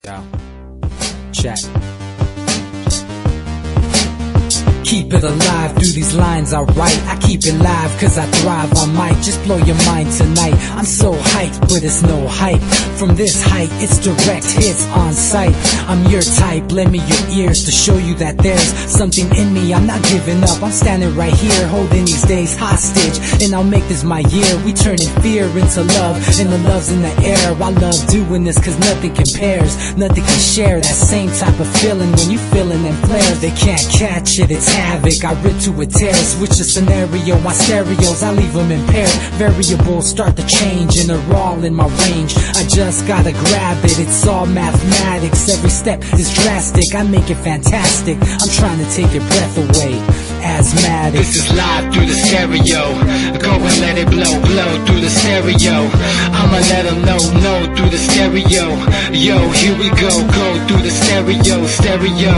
Yo. Check. Keep it alive through these lines I write. I keep it live cause I thrive. I might just blow your mind tonight. I'm so hyped, but it's no hype. From this height, it's direct hits on sight. I'm your type, lend me your ears to show you that there's something in me. I'm not giving up, I'm standing right here, holding these days hostage. And I'll make this my year. We turning fear into love, and the love's in the air. I love doing this cause nothing compares. Nothing can share that same type of feeling when you feeling them flares. They can't catch it, it's havoc. I rip to a tear, switch the scenario. My stereos, I leave them impaired. Variables start to change and they're all in my range. I just gotta grab it, it's all mathematics. Every step is drastic, I make it fantastic. I'm trying to take your breath away. Asthmatic. This is live through the stereo. Go and let it blow, blow through the stereo. I'ma let them know through the stereo. Yo, here we go through the stereo, stereo.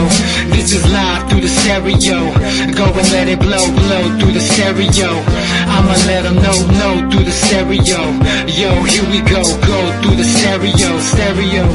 This is live through the stereo. Go and let it blow, blow through the stereo. I'ma let them know through the stereo. Yo, here we go through the stereo, stereo.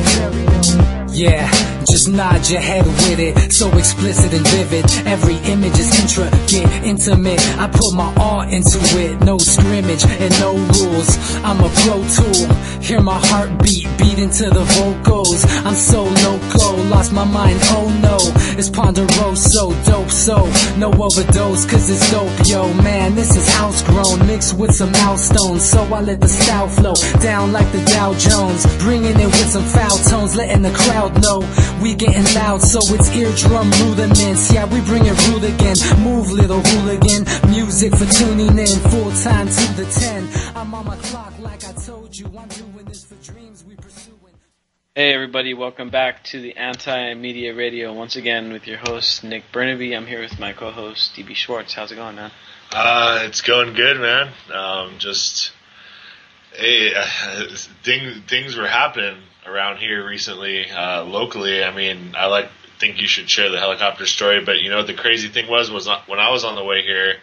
Yeah, just nod your head with it, so explicit and vivid. Every image is intricate, intimate. I put my all into it, no scrimmage and no rules. I'm a pro tool, hear my heartbeat, beat into the vocals. I'm so loco, lost my mind, oh no. It's Ponderoso, dope, so no overdose, cause it's dope, yo. Man, this is house grown, mixed with some milestones. So I let the style flow down like the Dow Jones, bringing it with some foul tones, letting the crowd know we getting loud, so it's eardrum rudiments. Yeah, we bring it rude again. Move, little hooligan. Music for tuning in, full time to the 10. I'm on my clock like I told you. I'm doing this for dreams we pursuing. Hey everybody, welcome back to the Anti-Media Radio once again with your host Nick Burnaby. I'm here with my co-host DB Schwartz. How's it going, man? It's going good, man. Things were happening around here recently, locally. I mean, think you should share the helicopter story, but you know what the crazy thing was when I was on the way here,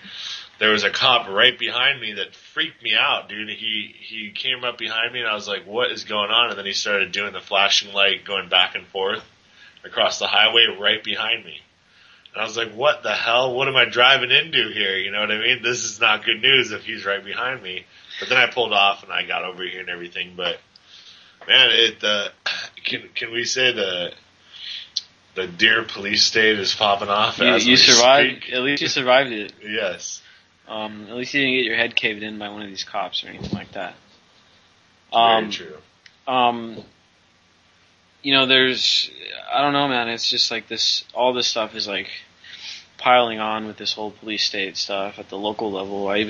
there was a cop right behind me that freaked me out, dude. He came up behind me and I was like, what is going on? And then he started doing the flashing light going back and forth across the highway right behind me. And I was like, what the hell? What am I driving into here? You know what I mean? This is not good news if he's right behind me. But then I pulled off and I got over here and everything. But man, can we say the Deer police state is popping off? You survived. Speak? At least you survived it. Yes. At least you didn't get your head caved in by one of these cops or anything like that. Very true. You know, I don't know, man. It's just like this. All this stuff is like piling on with this whole police state stuff at the local level. I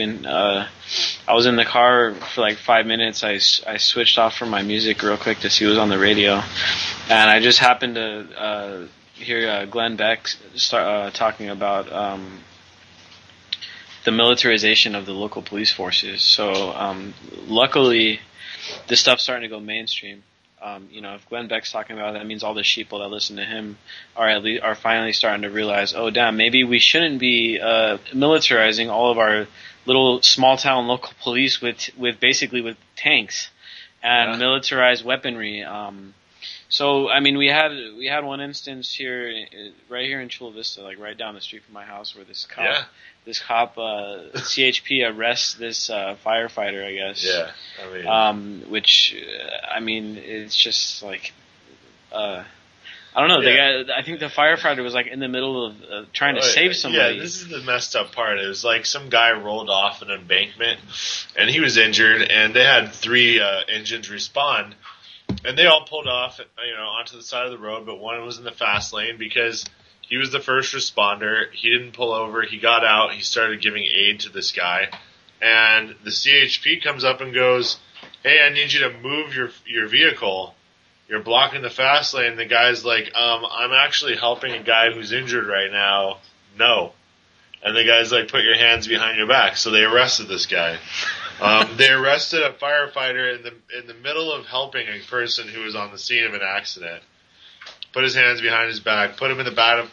was in the car for like 5 minutes. I switched off from my music real quick to see what was on the radio, and I just happened to hear Glenn Beck start talking about the militarization of the local police forces. So luckily, this stuff's starting to go mainstream. You know, if Glenn Beck's talking about it, that means all the sheeple that listen to him are finally starting to realize, oh damn, maybe we shouldn't be militarizing all of our little small town local police with basically tanks and militarized weaponry. So I mean, we had one instance here, right here in Chula Vista, like right down the street from my house, where this cop CHP arrests this firefighter, I guess. Yeah, I mean, it's just like, I don't know. Yeah. I think the firefighter was like in the middle of trying to save somebody. Yeah, this is the messed up part. It was like some guy rolled off an embankment, and he was injured, and they had 3 engines respond. And they all pulled off, onto the side of the road, but one was in the fast lane because he was the first responder. He didn't pull over. He got out. He started giving aid to this guy. And the CHP comes up and goes, hey, I need you to move your vehicle. You're blocking the fast lane. The guy's like, I'm actually helping a guy who's injured right now. No. And the guy's like, put your hands behind your back. So they arrested this guy. They arrested a firefighter in the middle of helping a person who was on the scene of an accident. Put his hands behind his back, put him in the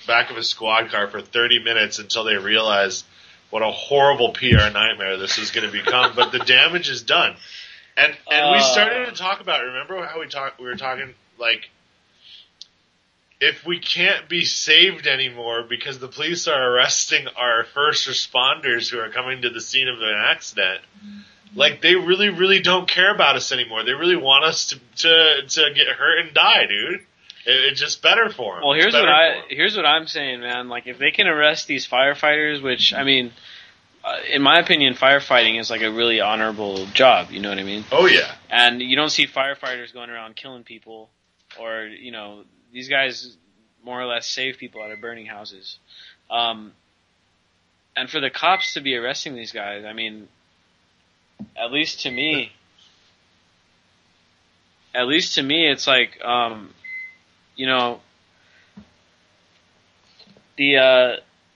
back of a squad car for 30 minutes until they realized what a horrible PR nightmare this is going to become. But the damage is done. And we started to talk about it. Remember how we were talking, like, if we can't be saved anymore because the police are arresting our first responders who are coming to the scene of an accident, like, they really, really don't care about us anymore. They really want us to get hurt and die, dude. It's just better for them. Well, here's what I'm saying, man. Like, if they can arrest these firefighters, which, I mean, in my opinion, firefighting is like a really honorable job. You know what I mean? Oh yeah. And you don't see firefighters going around killing people, or these guys more or less save people out of burning houses. And for the cops to be arresting these guys, I mean, at least to me, it's like,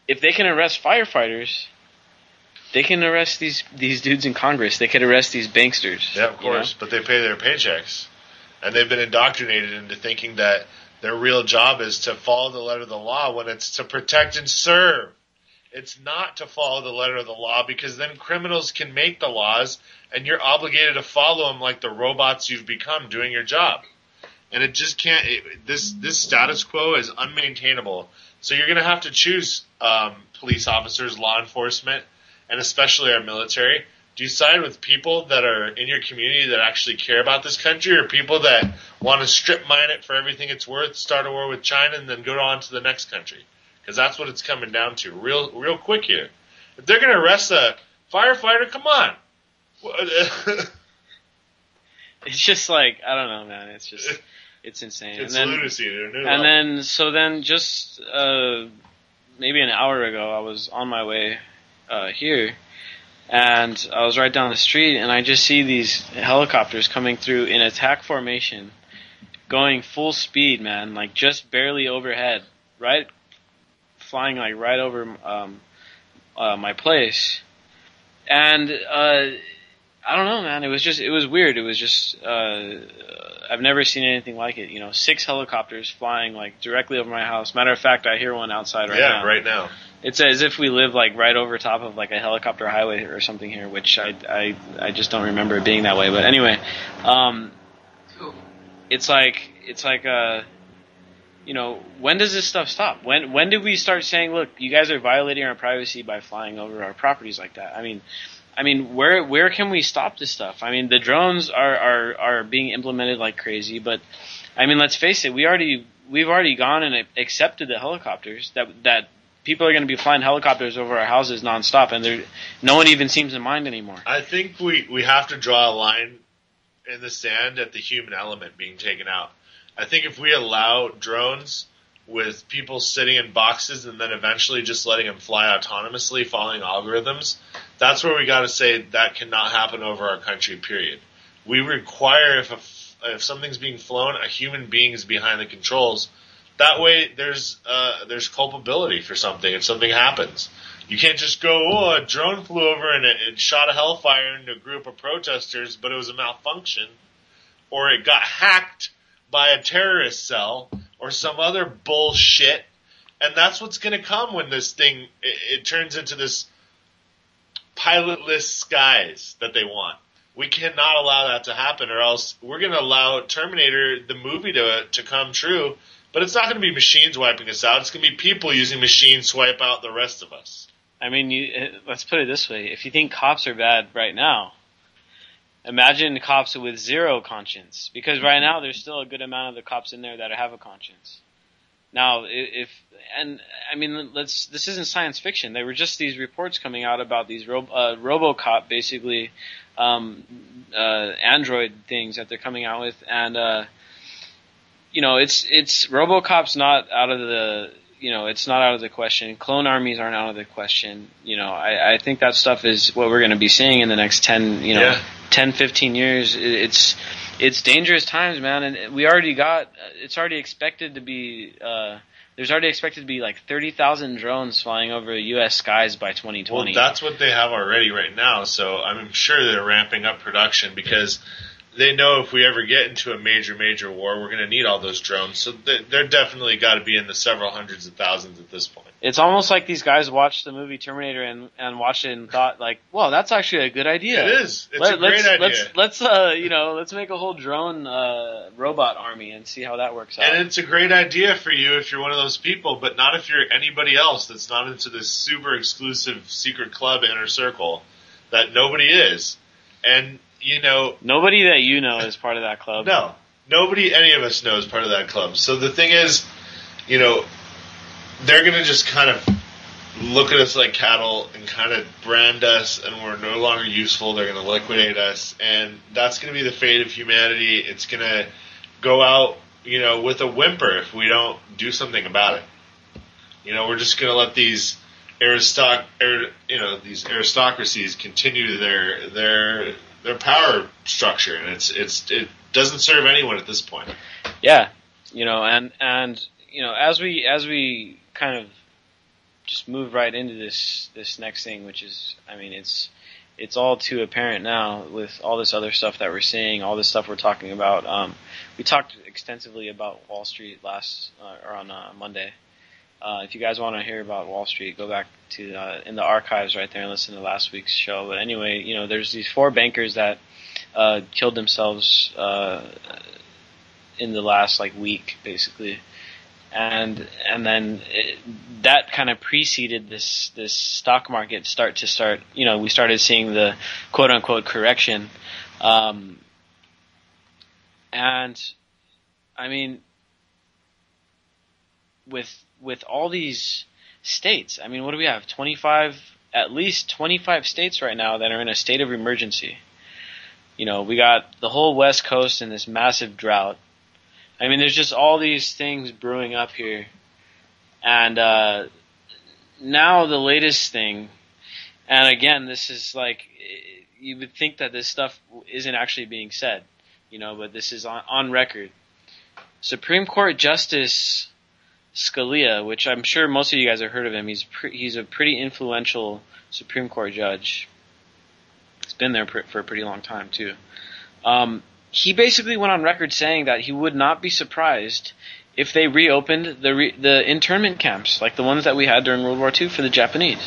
if they can arrest firefighters, they can arrest these dudes in Congress. They could arrest these banksters. Yeah, of course, but they pay their paychecks. And they've been indoctrinated into thinking that their real job is to follow the letter of the law when it's to protect and serve. It's not to follow the letter of the law, because then criminals can make the laws and you're obligated to follow them like the robots you've become doing your job. And it just can't. This status quo is unmaintainable. So you're going to have to choose police officers, law enforcement, and especially our military. Do you side with people that are in your community that actually care about this country, or people that want to strip mine it for everything it's worth, start a war with China, and then go on to the next country? Because that's what it's coming down to, real quick here. If they're going to arrest a firefighter, come on. It's just like, I don't know, man. It's just, it's insane. It's and then, lunacy. Then just maybe an hour ago, I was on my way here, and I was right down the street, and I just see these helicopters coming through in attack formation, going full speed, man, like just barely overhead, right? Flying like right over my place, and I don't know, man. It was weird. It was just I've never seen anything like it. 6 helicopters flying like directly over my house. Matter of fact, I hear one outside right now. Yeah, right now. It's as if we live like right over top of like a helicopter highway or something here, which I just don't remember it being that way. But anyway, it's like when does this stuff stop? When did we start saying, look, you guys are violating our privacy by flying over our properties like that? I mean, where can we stop this stuff? I mean, the drones are being implemented like crazy, but I mean, let's face it, we've already gone and accepted the helicopters that people are going to be flying helicopters over our houses nonstop, and no one even seems to mind anymore. I think we have to draw a line in the sand at the human element being taken out. I think if we allow drones with people sitting in boxes and then eventually just letting them fly autonomously, following algorithms, that's where we got to say that cannot happen over our country, period. We require, if something's being flown, a human being is behind the controls. That way there's culpability for something if something happens. You can't just go, a drone flew over and it shot a hellfire into a group of protesters, but it was a malfunction. Or it got hacked by a terrorist cell or some other bullshit. And that's what's going to come when this thing, it turns into this pilotless skies that they want. We cannot allow that to happen, or else we're going to allow Terminator, the movie, to come true. But it's not going to be machines wiping us out. It's going to be people using machines to wipe out the rest of us. I mean, let's put it this way. If you think cops are bad right now, imagine cops with zero conscience. Because right now there's still a good amount of the cops in there that have a conscience. Now, this isn't science fiction. There were just these reports coming out about these RoboCop, basically, Android things that they're coming out with. And, it's RoboCop's not out of the, it's not out of the question. Clone armies aren't out of the question. I think that stuff is what we're going to be seeing in the next 10, 15 years. It's dangerous times, man. And it's already expected to be, there's already expected to be like 30,000 drones flying over U.S. skies by 2020. Well, that's what they have already right now. So I'm sure they're ramping up production because they know if we ever get into a major war, we're going to need all those drones. So they're definitely got to be in the several hundreds of thousands at this point. It's almost like these guys watched the movie Terminator and watched it and thought like, well, that's actually a good idea. It is. It's a great idea. Let's make a whole drone robot army and see how that works out. And it's a great idea for you if you're one of those people, but not if you're anybody else that's not into this super exclusive secret club inner circle that nobody is. And nobody that you know is part of that club. No. Nobody any of us knows part of that club. So the thing is, they're going to just kind of look at us like cattle and kind of brand us, and we're no longer useful. They're going to liquidate us, and that's going to be the fate of humanity. It's going to go out, with a whimper if we don't do something about it. We're just going to let these these aristocracies continue their power structure, and it doesn't serve anyone at this point. Yeah, and as we kind of just move right into this next thing, which is, it's all too apparent now with all this other stuff that we're seeing, all this stuff we're talking about. We talked extensively about Wall Street on Monday. If you guys want to hear about Wall Street, go back to in the archives right there and listen to last week's show. But anyway, there's these 4 bankers that killed themselves in the last week, basically, and then that kind of preceded this stock market start. We started seeing the quote unquote correction, and with all these states, what do we have? At least 25 states right now that are in a state of emergency. We got the whole West Coast in this massive drought. There's just all these things brewing up here. And now the latest thing, and again, this is you would think that this stuff isn't actually being said, but this is on record. Supreme Court Justice Scalia, which I'm sure most of you guys have heard of him, he's a pretty influential Supreme Court judge. He's been there for a pretty long time, too. He basically went on record saying that he would not be surprised if they reopened the internment camps, like the ones that we had during World War II for the Japanese.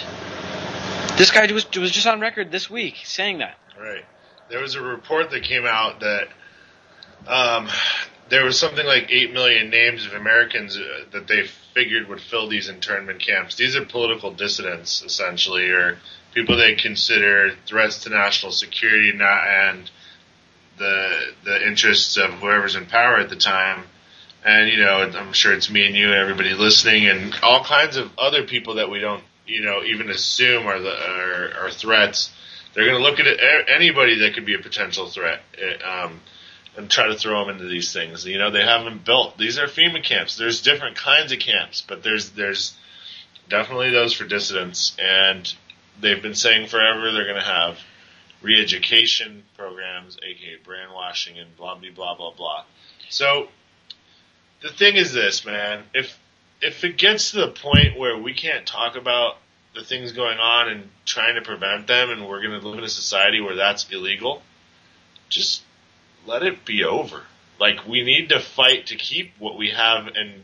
This guy was just on record this week saying that. Right. There was a report that came out that there was something like 8 million names of Americans that they figured would fill these internment camps. These are political dissidents, essentially, or people they consider threats to national security and the interests of whoever's in power at the time. And, I'm sure it's me and you and everybody listening and all kinds of other people that we don't, even assume are threats. They're going to look at anybody that could be a potential threat and try to throw them into these things. They have them built. These are FEMA camps. There's different kinds of camps, but there's definitely those for dissidents. And they've been saying forever they're going to have re-education programs, aka brainwashing and blah, blah, blah, blah. So the thing is this, man. If it gets to the point where we can't talk about the things going on and trying to prevent them, and we're going to live in a society where that's illegal, just let it be over. We need to fight to keep what we have and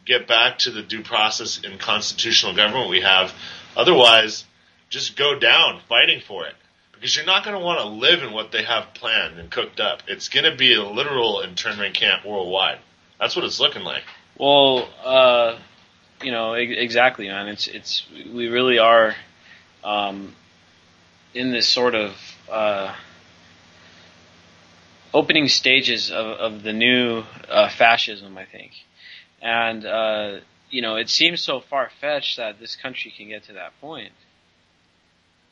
get back to the due process and constitutional government we have. Otherwise, just go down fighting for it. Because you're not going to want to live in what they have planned and cooked up. It's going to be a literal internment camp worldwide. That's what it's looking like. Well, exactly, man. It's we really are in this sort of opening stages of the new fascism, I think. And it seems so far-fetched that this country can get to that point.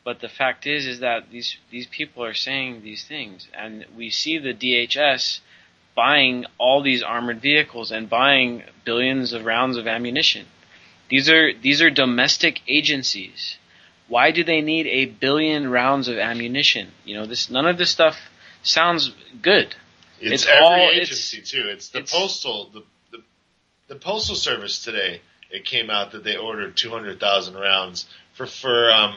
But the fact is that these people are saying these things, and we see the DHS buying all these armored vehicles and buying billions of rounds of ammunition. These are domestic agencies. Why do they need 1 billion rounds of ammunition? None of this stuff sounds good. It's every agency too. It's the postal the postal service today. It came out that they ordered 200,000 rounds for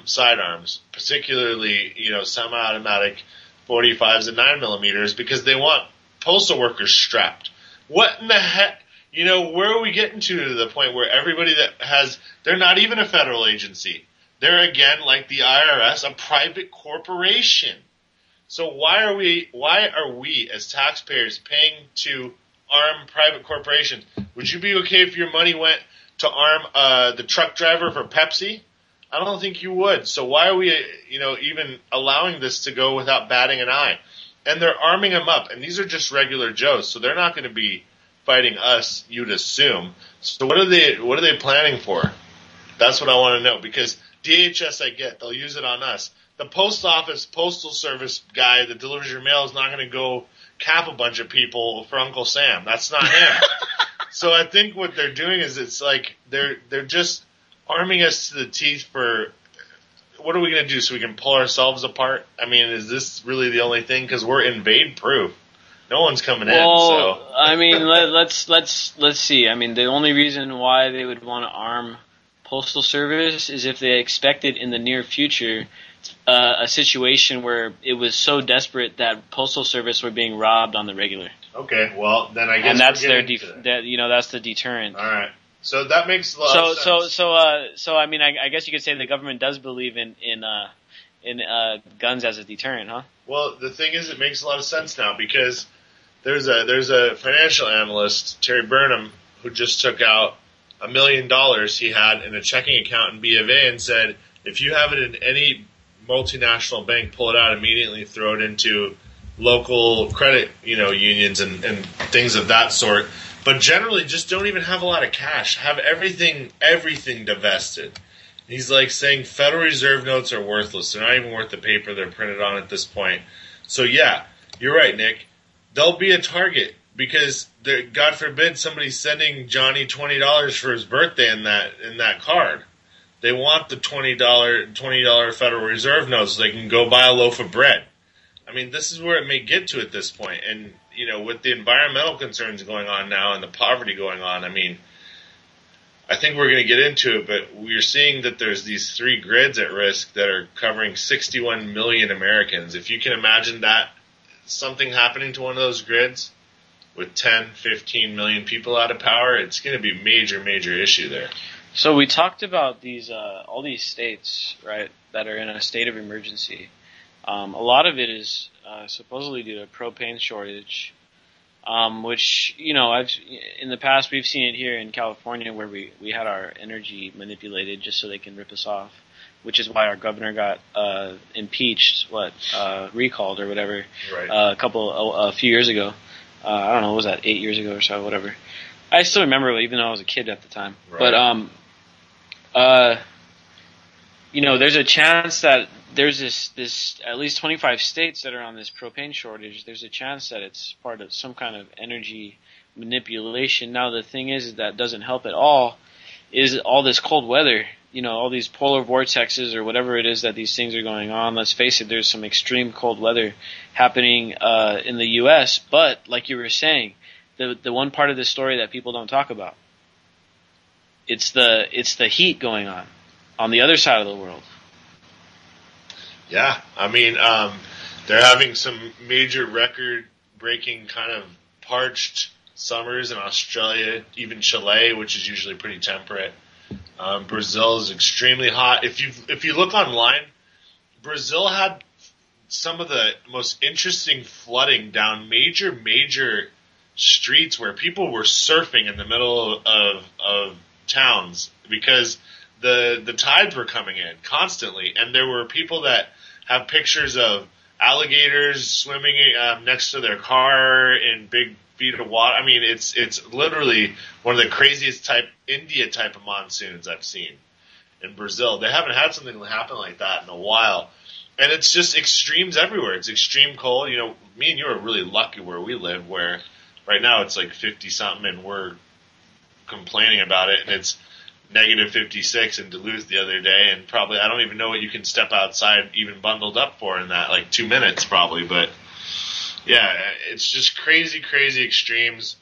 sidearms, particularly semi-automatic .45s and 9mm because they want postal workers strapped. What in the heck? You know, where are we getting to the point where everybody that has, they're not even a federal agency. They're, again, like the IRS, a private corporation. So why are we as taxpayers paying to arm private corporations? Would you be okay if your money went to arm the truck driver for Pepsi? I don't think you would. So why are we, even allowing this to go without batting an eye? And they're arming them up, and these are just regular Joes, so they're not going to be fighting us, you'd assume. So what are they planning for? That's what I want to know, because DHS, I get, they'll use it on us. The post office, postal service guy that delivers your mail is not going to go cap a bunch of people for Uncle Sam. That's not him. So I think what they're doing is it's like they're just arming us to the teeth for what are we going to do so we can pull ourselves apart? I mean, is this really the only thing? Because we're invade proof. No one's coming in. So I mean, let's see. I mean, the only reason why they would want to arm Postal Service is if they expected in the near future a situation where it was so desperate that Postal Service were being robbed on the regular. Okay, well then I guess and that's their that's the deterrent. All right, so that makes a lot of sense. So I mean, I guess you could say the government does believe in guns as a deterrent, huh? Well, the thing is, it makes a lot of sense now because there's a financial analyst, Terry Burnham, who just took out $1 million he had in a checking account in B of A and said, if you have it in any multinational bank, pull it out immediately, throw it into local credit, unions and things of that sort. But generally, just don't even have a lot of cash. Have everything divested. He's like saying Federal Reserve notes are worthless. They're not even worth the paper they're printed on at this point. So yeah, you're right, Nick. They'll be a target because, God forbid, somebody's sending Johnny $20 for his birthday in that card. They want the $20 Federal Reserve notes so they can go buy a loaf of bread. I mean, this is where it may get to at this point. And, with the environmental concerns going on now and the poverty going on, I mean, I think we're going to get into it, but we're seeing that there's these 3 grids at risk that are covering 61 million Americans. If you can imagine that, something happening to one of those grids with 10, 15 million people out of power, it's going to be a major, major issue there. So we talked about these all these states, right, that are in a state of emergency. A lot of it is supposedly due to propane shortage, which, in the past we've seen it here in California where we had our energy manipulated just so they can rip us off, which is why our governor got impeached, recalled or whatever, right. A few years ago. I don't know, what was that, 8 years ago or so, whatever. I still remember it, even though I was a kid at the time. Right. But, there's a chance that there's this at least 25 states that are on this propane shortage. There's a chance that it's part of some kind of energy manipulation. Now, the thing is that doesn't help at all, is all this cold weather. All these polar vortexes or whatever it is that these things are going on. Let's face it, there's some extreme cold weather happening in the U.S., but like you were saying, the one part of this story that people don't talk about, it's the heat going on the other side of the world. Yeah, I mean, they're having some major record-breaking kind of parched summers in Australia, even Chile, which is usually pretty temperate. Brazil is extremely hot. If you look online, Brazil had some of the most interesting flooding down major streets where people were surfing in the middle of towns because the tides were coming in constantly, and there were people that have pictures of alligators swimming next to their car in big feet of water. I mean, it's literally one of the craziest India type of monsoons I've seen in Brazil. They haven't had something happen like that in a while. And it's just extremes everywhere. It's extreme cold. Me and you are really lucky where we live, where right now it's like 50-something and we're complaining about it. And it's negative 56 in Duluth the other day. And probably, I don't even know what you can step outside even bundled up for in that, like 2 minutes probably. But yeah, it's just crazy extremes.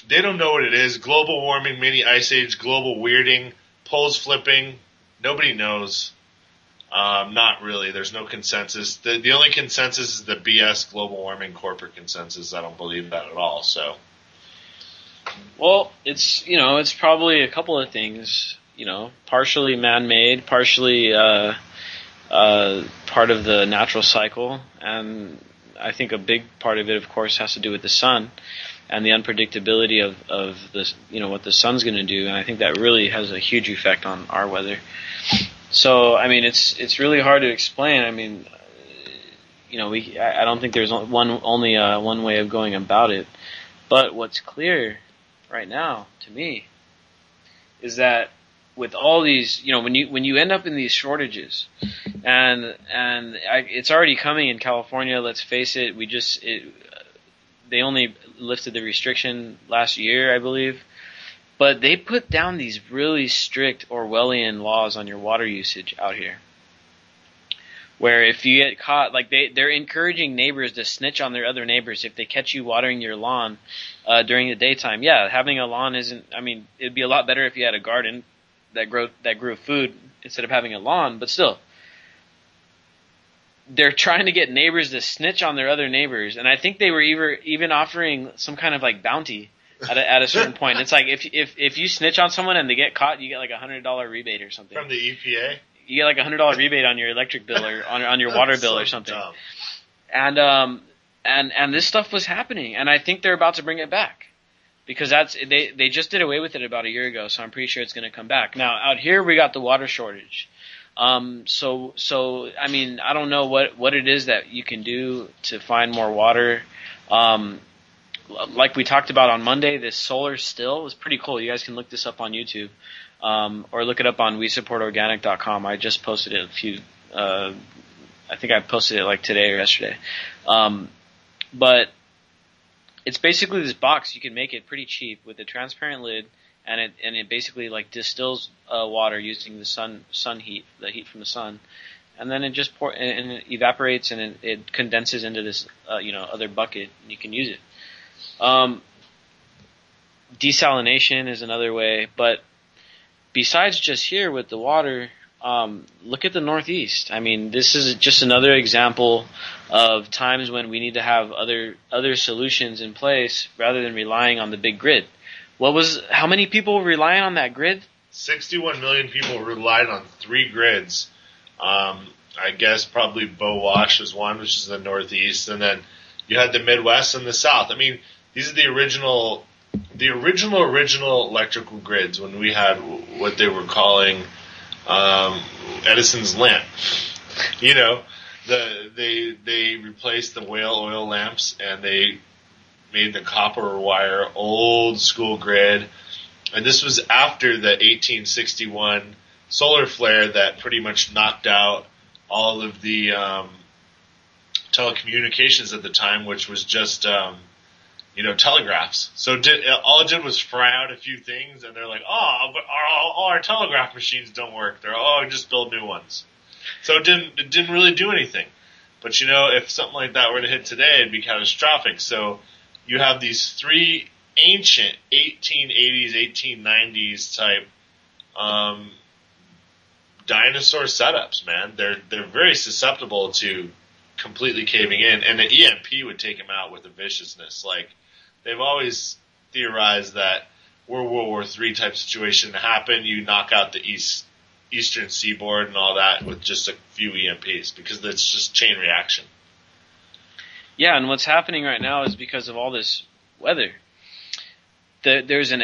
They don't know what it is. Global warming, mini ice age, global weirding, poles flipping. Nobody knows. Not really. There's no consensus. The only consensus is the BS global warming corporate consensus. I don't believe that at all. So, well, it's probably a couple of things. Partially man-made, partially part of the natural cycle, and I think a big part of it, of course, has to do with the sun and the unpredictability of this, what the sun's going to do, and I think that really has a huge effect on our weather. So, I mean, it's really hard to explain. I mean, I don't think there's only one way of going about it. But what's clear right now to me is that with all these, when you end up in these shortages, and it's already coming in California. Let's face it. They only lifted the restriction last year, I believe. But they put down these really strict Orwellian laws on your water usage out here. Where if you get caught, like they're encouraging neighbors to snitch on their other neighbors if they catch you watering your lawn during the daytime. Yeah, having a lawn it'd be a lot better if you had a garden that grew food instead of having a lawn, but still. They're trying to get neighbors to snitch on their other neighbors, and I think they were even offering some kind of like bounty at a certain point. It's like if you snitch on someone and they get caught, you get like $100 rebate or something from the EPA. You get like $100 rebate on your electric bill or on your water bill or something. Dumb. And this stuff was happening, and I think they're about to bring it back because they just did away with it about a year ago, so I'm pretty sure it's going to come back. Now out here we got the water shortage. So I mean, I don't know what it is that you can do to find more water. Like we talked about on Monday, this solar still was pretty cool. You guys can look this up on YouTube, or look it up on WeSupportOrganic.com. I just posted it I think I posted it like today or yesterday. But it's basically this box. You can make it pretty cheap with a transparent lid. And it basically like distills water using the sun heat, the heat from the sun, and then it just and it evaporates and it condenses into this other bucket, and you can use it. Desalination is another way, but besides just here with the water, look at the Northeast. I mean, this is just another example of times when we need to have other solutions in place rather than relying on the big grid. How many people were relying on that grid? 61 million people relied on 3 grids. I guess probably Bowash is one, which is the Northeast, and then you had the Midwest and the South. I mean, these are the original electrical grids when we had what they were calling Edison's lamp. They replaced the whale oil lamps and they made the copper wire old school grid, and this was after the 1861 solar flare that pretty much knocked out all of the telecommunications at the time, which was just telegraphs. So all it did was fry out a few things, and they're like, but all our telegraph machines don't work. They're just build new ones. So it didn't really do anything. But if something like that were to hit today, it'd be catastrophic. So you have these 3 ancient 1880s, 1890s type dinosaur setups, man. They're very susceptible to completely caving in, and the EMP would take them out with a viciousness. Like, they've always theorized that World War III type situation to happen, you knock out the eastern seaboard and all that with just a few EMPs because it's just chain reaction. Yeah, and what's happening right now is because of all this weather. There's an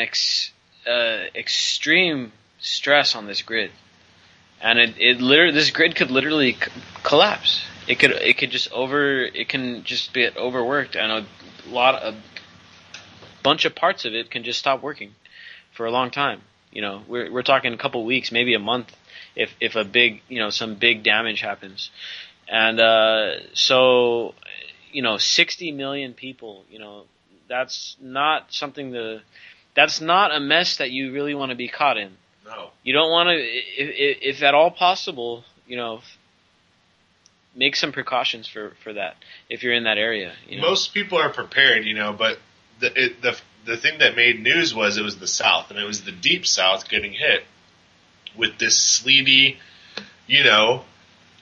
extreme stress on this grid, and this grid could literally collapse. It can just be overworked, and a bunch of parts of it can just stop working for a long time. We're talking a couple weeks, maybe a month, if a big some big damage happens, and so. 60 million people, that's not that's not a mess that you really want to be caught in. No. You don't want to, if at all possible, make some precautions for that if you're in that area. Most people are prepared, but the thing that made news was it was the South, and it was the deep South getting hit with this sleety,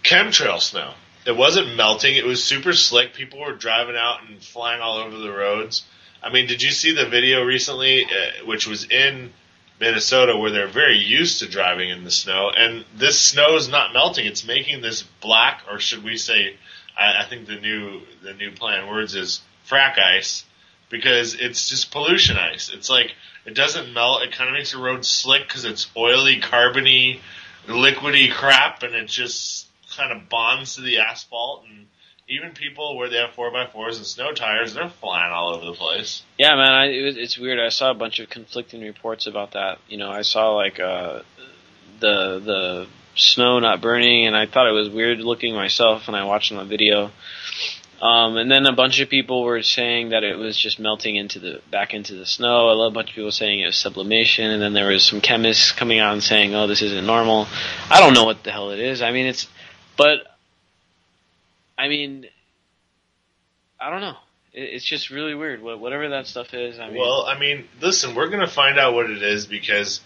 chemtrail snow. It wasn't melting. It was super slick. People were driving out and flying all over the roads. I mean, did you see the video recently, which was in Minnesota, where they're very used to driving in the snow, and this snow is not melting. It's making this black, or should we say, I think the new play on words is frack ice, because it's just pollution ice. It's like, it doesn't melt. It kind of makes the road slick because it's oily, carbony, liquidy crap, and it just kind of bonds to the asphalt. And even people where they have 4x4s and snow tires, they're flying all over the place. Yeah, man, it's weird. I saw a bunch of conflicting reports about that. You know, I saw like the snow not burning, and I thought it was weird looking myself when I watched the video. And then a bunch of people were saying that it was just melting back into the snow. A bunch of people saying it was sublimation, and then there was some chemists coming out and saying, "Oh, this isn't normal." I don't know what the hell it is. I mean, I don't know. It's just really weird. Whatever that stuff is. Well, I mean, listen, we're going to find out what it is, because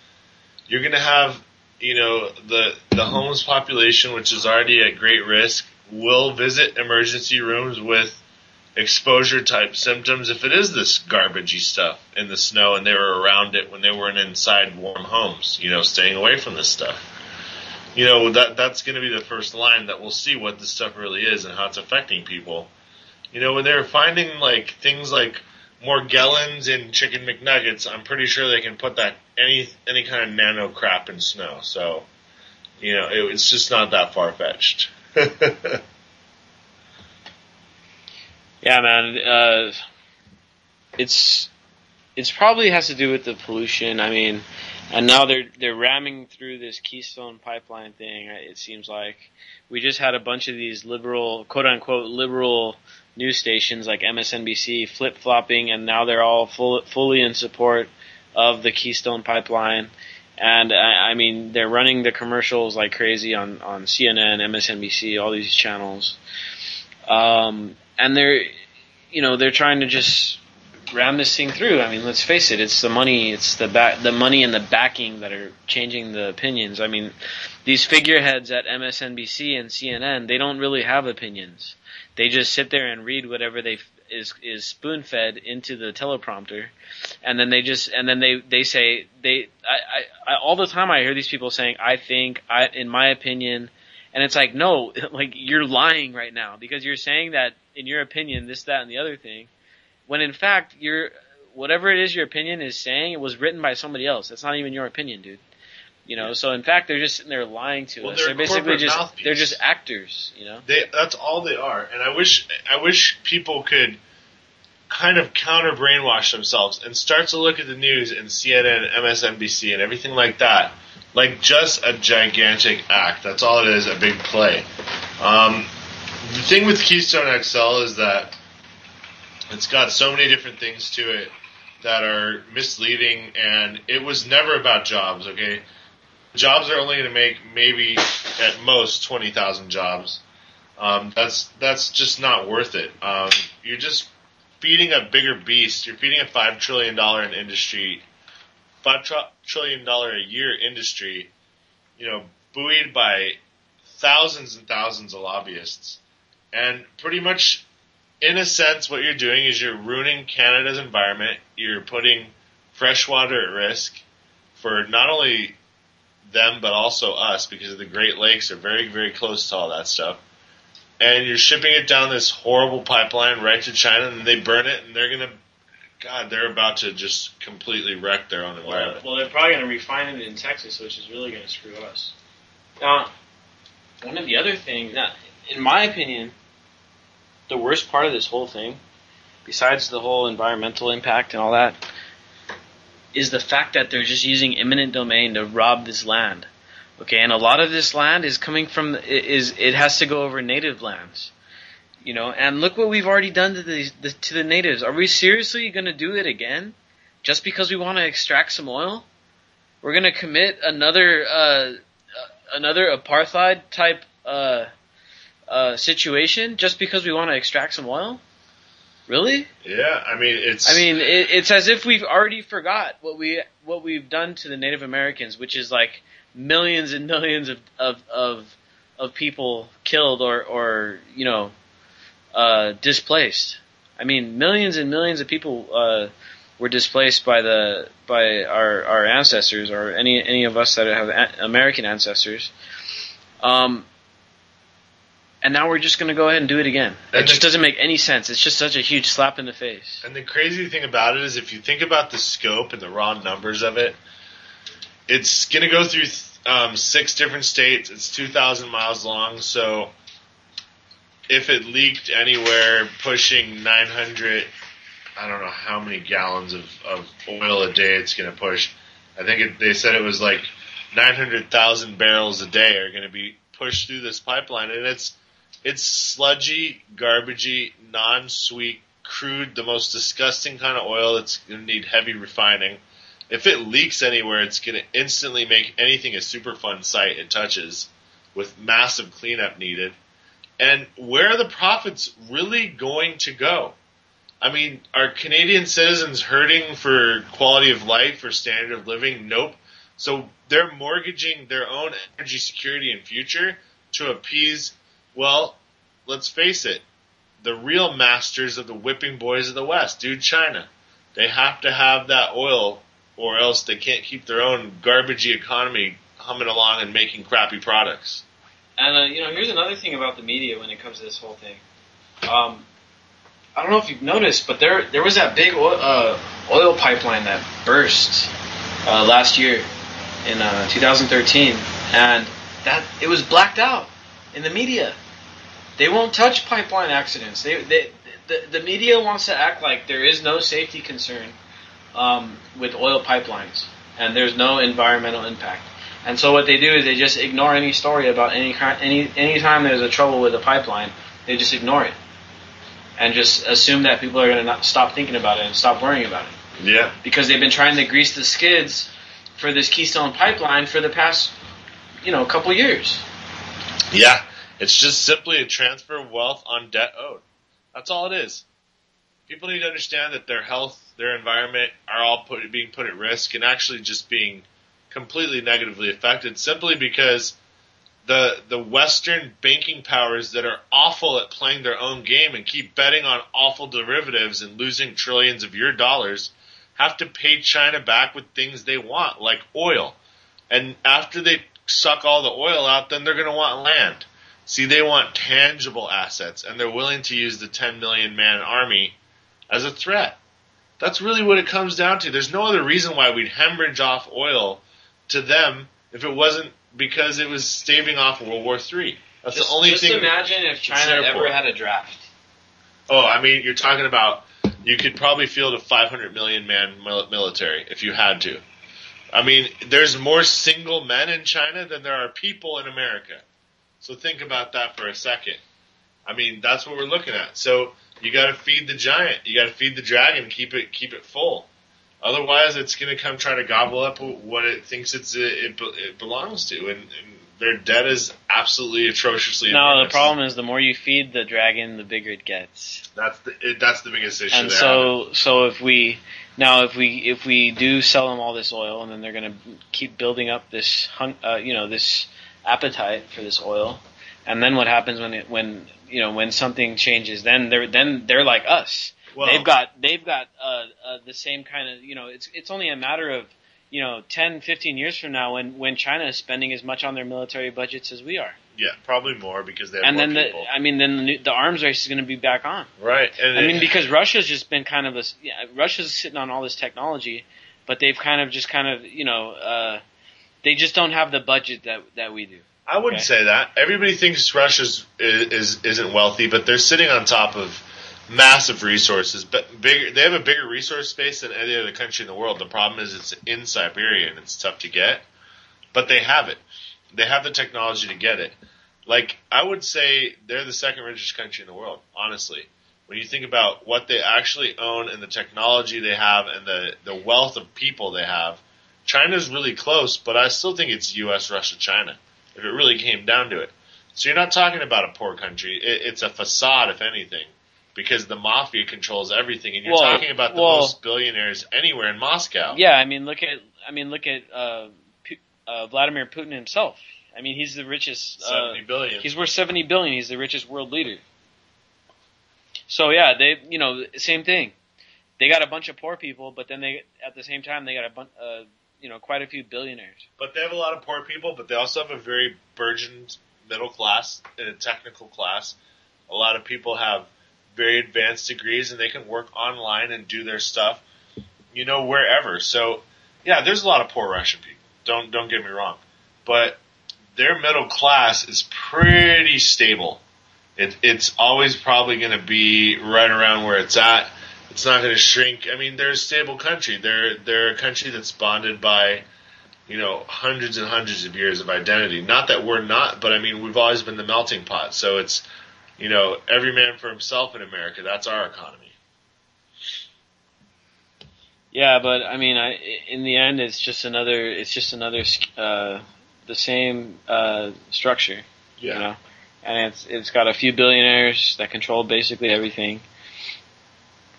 you're going to have, you know, the homeless population, which is already at great risk, will visit emergency rooms with exposure type symptoms if it is this garbagey stuff in the snow and they were around it when they weren't inside warm homes, you know, staying away from this stuff. You know, that's going to be the first line that we'll see what this stuff really is and how it's affecting people. You know, when they're finding like things like Morgellons in chicken McNuggets, I'm pretty sure they can put that any kind of nano crap in snow. So, you know, it's just not that far fetched. Yeah, man. It's probably has to do with the pollution. I mean, and now they're ramming through this Keystone Pipeline thing. It seems like we just had a bunch of these liberal, quote unquote, liberal news stations like MSNBC flip flopping, and now they're all fully in support of the Keystone Pipeline. And I mean, they're running the commercials like crazy on CNN, MSNBC, all these channels. And they're trying to just ram this thing through. I mean, let's face it, it's the money, it's the money and the backing that are changing the opinions. I mean, these figureheads at MSNBC and CNN, they don't really have opinions. They just sit there and read whatever is spoon-fed into the teleprompter, and then they say I all the time I hear these people saying I think, in my opinion, and it's like, no, like, you're lying right now, because you're saying that in your opinion this, that, and the other thing, when in fact whatever it is your opinion is saying, it was written by somebody else. That's not even your opinion, dude. You know, so in fact they're just sitting there lying to us. They're basically they're just actors, you know. That's all they are. And I wish people could kind of counter brainwash themselves and start to look at the news and CNN, MSNBC, and everything like that, like just a gigantic act. That's all it is, a big play. The thing with Keystone XL is that it's got so many different things to it that are misleading, and it was never about jobs, okay? Jobs are only going to make maybe at most 20,000 jobs. That's just not worth it. You're just feeding a bigger beast. You're feeding a $5 trillion industry, $5 trillion a year industry, you know, buoyed by thousands and thousands of lobbyists. And pretty much, in a sense, what you're doing is you're ruining Canada's environment. You're putting freshwater at risk for not only them but also us, because the Great Lakes are very, very close to all that stuff. And you're shipping it down this horrible pipeline right to China, and they burn it, and they're about to just completely wreck their own environment. Well, they're probably going to refine it in Texas, which is really going to screw us. Now, one of the other things, in my opinion, the worst part of this whole thing, besides the whole environmental impact and all that, is the fact that they're just using eminent domain to rob this land. Okay, and a lot of this land is coming from, it has to go over native lands. You know, and look what we've already done to the natives. Are we seriously going to do it again? Just because we want to extract some oil? We're going to commit another apartheid type situation just because we want to extract some oil? Really? Yeah, I mean it's as if we've already forgot what we've done to the Native Americans, which is like millions and millions of of people killed or displaced. I mean, millions and millions of people were displaced by our ancestors, or any of us that have American ancestors. And now we're just going to go ahead and do it again. It just doesn't make any sense. It's just such a huge slap in the face. And the crazy thing about it is, if you think about the scope and the raw numbers of it, it's going to go through 6 different states. It's 2,000 miles long. So if it leaked anywhere pushing 900, I don't know how many gallons of oil a day it's going to push. I think they said it was like 900,000 barrels a day are going to be pushed through this pipeline. And it's sludgy, garbagey, non-sweet, crude, the most disgusting kind of oil that's going to need heavy refining. If it leaks anywhere, it's going to instantly make anything a Superfund site it touches, with massive cleanup needed. And where are the profits really going to go? I mean, are Canadian citizens hurting for quality of life or standard of living? Nope. So they're mortgaging their own energy security and future to appease, well, let's face it, the real masters of the whipping boys of the West, dude, China. They have to have that oil, or else they can't keep their own garbagey economy humming along and making crappy products. And, here's another thing about the media when it comes to this whole thing. I don't know if you've noticed, but there was that big oil pipeline that burst last year in 2013, and that it was blacked out in the media. They won't touch pipeline accidents. The media wants to act like there is no safety concern with oil pipelines, and there's no environmental impact. And so what they do is they just ignore any story about any time there's a trouble with a pipeline, they just ignore it and just assume that people are going to stop thinking about it and stop worrying about it. Yeah. Because they've been trying to grease the skids for this Keystone Pipeline for the past, couple years. Yeah. It's just simply a transfer of wealth on debt owed. That's all it is. People need to understand that their health, their environment are all being put at risk, and actually just being completely negatively affected simply because the Western banking powers that are awful at playing their own game and keep betting on awful derivatives and losing trillions of your dollars have to pay China back with things they want, like oil. And after they suck all the oil out, then they're going to want land. See, they want tangible assets, and they're willing to use the 10 million man army as a threat. That's really what it comes down to. There's no other reason why we'd hemorrhage off oil to them if it wasn't because it was staving off World War III. That's the only thing. Just imagine if China ever had a draft. Oh, I mean, you're talking about you could probably field a 500 million man military if you had to. I mean, there's more single men in China than there are people in America. So think about that for a second. I mean, that's what we're looking at. So you got to feed the giant, you got to feed the dragon, keep it full. Otherwise, it's going to come try to gobble up what it thinks it belongs to, and their debt is absolutely atrociously enormous. No, the problem is the more you feed the dragon, the bigger it gets. That's the biggest issue. And so if we do sell them all this oil, and then they're going to keep building up this this appetite for this oil, and then what happens when something changes? Then they're like us. Well, they've got the same kind of, it's only a matter of 10, 15 years from now when China is spending as much on their military budgets as we are. Yeah, probably more because they have more people. Then the arms race is going to be back on. Right. And because Russia's just been kind of Russia's sitting on all this technology, but they've they just don't have the budget that we do. I wouldn't say that. Everybody thinks Russia isn't wealthy, but they're sitting on top of massive resources, but they have a bigger resource space than any other country in the world. The problem is it's in Siberia and it's tough to get, but they have it. They have the technology to get it. Like, I would say they're the second richest country in the world, honestly. When you think about what they actually own and the technology they have and the wealth of people they have, China's really close, but I still think it's U.S., Russia, China, if it really came down to it. So you're not talking about a poor country. It's a facade, if anything, because the mafia controls everything, and you're talking about the most billionaires anywhere in Moscow. Yeah, look at Vladimir Putin himself. I mean, he's the richest. 70 billion. He's worth 70 billion. He's the richest world leader. So yeah, they, same thing. They got a bunch of poor people, but then at the same time, they got quite a few billionaires. But they have a lot of poor people, but they also have a very burgeoned middle class and a technical class. A lot of people have very advanced degrees, and they can work online and do their stuff, wherever. So, yeah, there's a lot of poor Russian people. Don't get me wrong, but their middle class is pretty stable. It's always probably going to be right around where it's at. It's not going to shrink. I mean, they're a stable country. They're a country that's bonded by, hundreds and hundreds of years of identity. Not that we're not, but I mean, we've always been the melting pot. So it's, every man for himself in America. That's our economy. Yeah, but I mean, in the end, it's just another the same structure. Yeah. And it's got a few billionaires that control basically everything.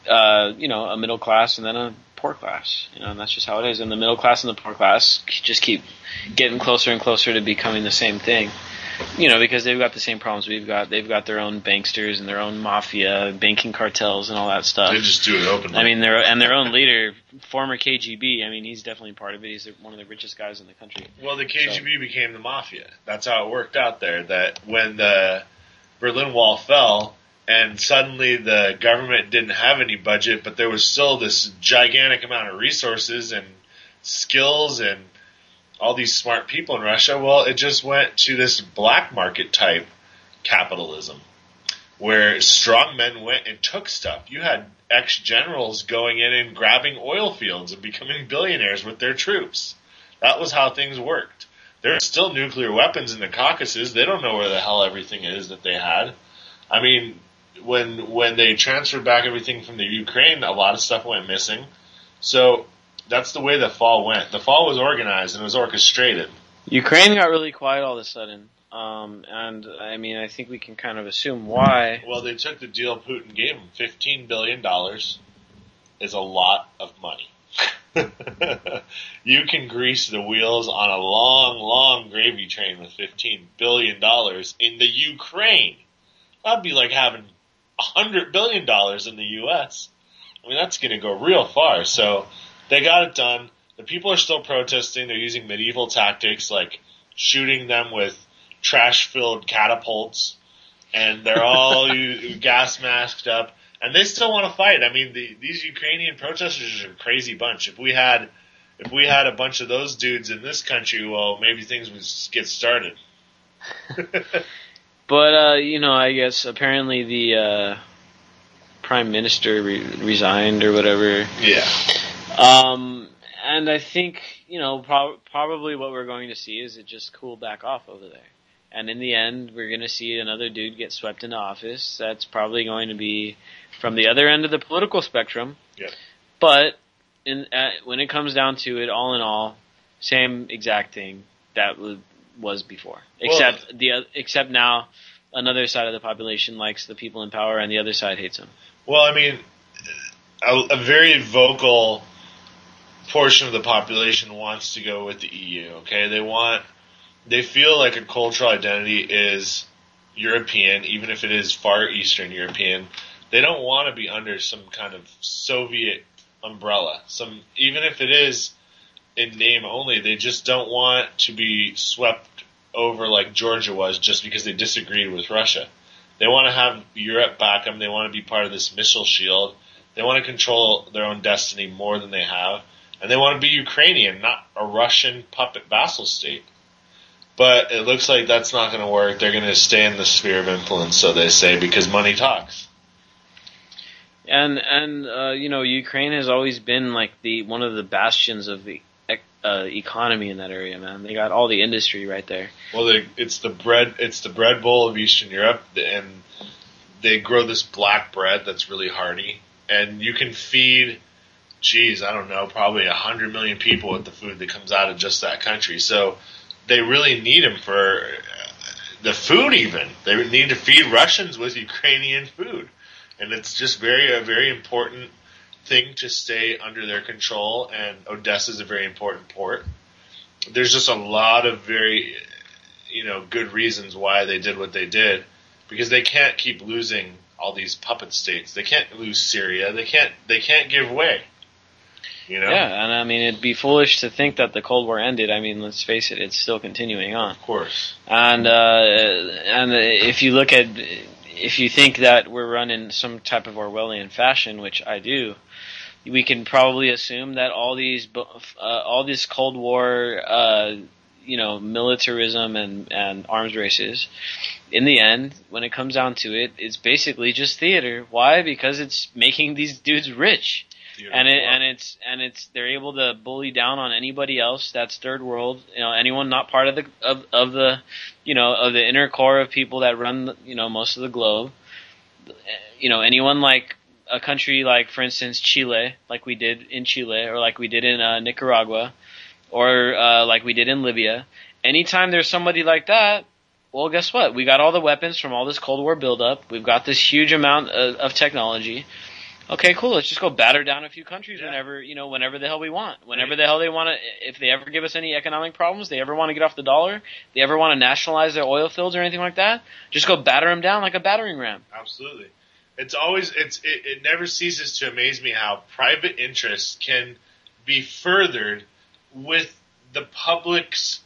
A middle class and then a poor class, and that's just how it is. And the middle class and the poor class just keep getting closer and closer to becoming the same thing, because they've got the same problems we've got. They've got their own banksters and their own mafia, banking cartels and all that stuff. They just do it openly. I mean, their own leader, former KGB, I mean, he's definitely part of it. He's one of the richest guys in the country. Well, the KGB became the mafia. That's how it worked out there, that when the Berlin Wall fell, and suddenly the government didn't have any budget, but there was still this gigantic amount of resources and skills and all these smart people in Russia. Well, it just went to this black market type capitalism where strong men went and took stuff. You had ex-generals going in and grabbing oil fields and becoming billionaires with their troops. That was how things worked. There are still nuclear weapons in the Caucasus. They don't know where the hell everything is that they had. I mean, when they transferred back everything from the Ukraine, a lot of stuff went missing. So that's the way the fall went. The fall was organized and it was orchestrated. Ukraine got really quiet all of a sudden. And I mean, I think we can kind of assume why. Well, they took the deal Putin gave them. $15 billion is a lot of money. You can grease the wheels on a long, long gravy train with $15 billion in the Ukraine. That'd be like having $100 billion in the U.S. I mean, that's going to go real far. So they got it done. The people are still protesting. They're using medieval tactics like shooting them with trash-filled catapults, and they're all gas masked up, and they still want to fight. I mean, these Ukrainian protesters are a crazy bunch. If we had a bunch of those dudes in this country, well, maybe things would get started. But, I guess apparently the prime minister resigned or whatever. Yeah. And I think, probably what we're going to see is it just cool back off over there. And in the end, we're going to see another dude get swept into office. That's probably going to be from the other end of the political spectrum. Yeah. But when it comes down to it, all in all, same exact thing that was before. Except now, another side of the population likes the people in power, and the other side hates them. Well, I mean, a very vocal portion of the population wants to go with the EU. Okay, they feel like a cultural identity is European, even if it is Far Eastern European. They don't want to be under some kind of Soviet umbrella. Even if it is in name only, they just don't want to be swept over like Georgia was just because they disagreed with Russia. They want to have Europe back them. They want to be part of this missile shield. They want to control their own destiny more than they have. And they want to be Ukrainian, not a Russian puppet vassal state. But it looks like that's not going to work. They're going to stay in the sphere of influence, so they say, because money talks. And Ukraine has always been like one of the bastions of the economy in that area, man. They got all the industry right there. Well, it's the bread bowl of Eastern Europe, and they grow this black bread that's really hearty, and you can feed, probably 100 million people with the food that comes out of just that country. So they really need them for the food even. They need to feed Russians with Ukrainian food. And it's just a very important thing to stay under their control, and Odessa is a very important port. There's just a lot of very, good reasons why they did what they did, because they can't keep losing all these puppet states. They can't lose Syria. They can't give way. Yeah, and I mean, it'd be foolish to think that the Cold War ended. I mean, let's face it, it's still continuing on. Of course. And if you think that we're run in some type of Orwellian fashion, which I do, we can probably assume that all this Cold War, militarism and arms races, in the end, when it comes down to it, it's basically just theater. Why? Because it's making these dudes rich. They're able to bully down on anybody else that's third world, anyone not part of the inner core of people that run most of the globe. Anyone like a country like, for instance, Chile, like we did in Chile, or like we did in Nicaragua, or like we did in Libya. Anytime there's somebody like that, well, guess what? We got all the weapons from all this Cold War buildup. We've got this huge amount of technology. Okay, cool. Let's just go batter down a few countries whenever the hell we want. Whenever the hell they want to, if they ever give us any economic problems, they ever want to get off the dollar, they ever want to nationalize their oil fields or anything like that, just go batter them down like a battering ram. Absolutely. It never ceases to amaze me how private interests can be furthered with the public's